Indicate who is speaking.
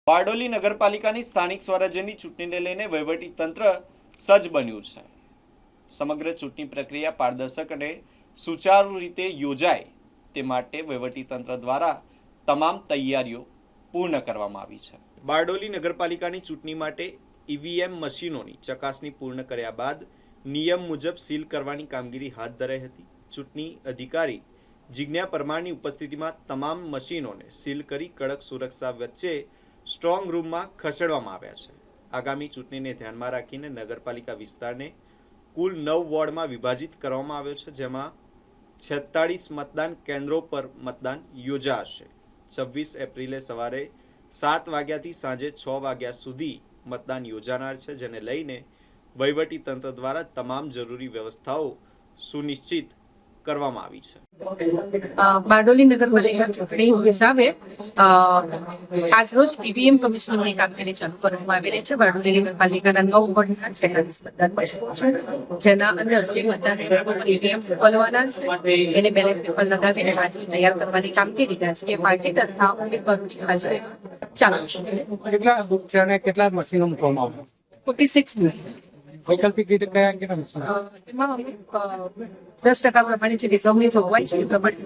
Speaker 1: બારડોલી નગરપાલિકાની સ્થાનિક સ્વરાજ્યની ચૂંટણીને લઈને વહીવટી તંત્ર સજ્જ બન્યું છે। સમગ્ર ચૂંટણી પ્રક્રિયા પારદર્શક અને સુચારુ રીતે યોજાય તે માટે વહીવટી તંત્ર દ્વારા તમામ તૈયારીઓ પૂર્ણ કરવામાં આવી છે। બારડોલી નગરપાલિકાની ચૂંટણી માટે ઈવીએમ મશીનોની ચકાસણી પૂર્ણ કર્યા બાદ નિયમ મુજબ સીલ કરવાની કામગીરી હાથ ધરાઈ હતી। ચૂંટણી અધિકારી જિજ્ઞા પરમારની ઉપસ્થિતિમાં તમામ મશીનોને સીલ કરી કડક સુરક્ષા વચ્ચે સ્ટ્રોંગ રૂમમાં ખસેડવામાં આવ્યા છે। આગામી ચૂંટણીને ધ્યાનમાં રાખીને નગરપાલિકા વિસ્તારને કુલ 9 વોર્ડમાં વિભાજિત કરવામાં આવ્યો છે, જેમાં 46 મતદાન કેન્દ્રો પર મતદાન યોજાશે। 26 એપ્રિલે સવારે 7 વાગ્યાથી સાંજે 6 વાગ્યા સુધી મતદાન યોજાનાર છે, જેને લઈને વહીવટી તંત્ર દ્વારા તમામ જરૂરી વ્યવસ્થાઓ સુનિશ્ચિત કરવામાં આવી છે।
Speaker 2: બારડોલી નગરપાલિકા ચૂંટણી હિસાબે આજરોજ ઈવીએમ કમિશનરની કામગીરી ચાલુ કરવામાં આવેલી છે। બારડોલી નગરપાલિકાના 9 વોર્ડના 46 મતદાન મથકો છે, જેના અંદર જે મતદાન મથકો પર ઈવીએમ મોકલવાના છે એને બેલેટ પેપર લગાવીને હાજરી તૈયાર કરવાની કામગીરી રાજકીય પાર્ટી તથા ઉમેદવારોની હાજરી ચાલુ છે।
Speaker 3: કેટલા મશીનો મૂકવામાં આવે?
Speaker 2: 46 મિનિટ
Speaker 3: વૈકલ્પિક રીતે કયા કેટલા મશીનો?
Speaker 2: એમાં અમુક 10% પ્રમાણે જે રિઝર્વની જોગવાઈ છે એ પ્રમાણે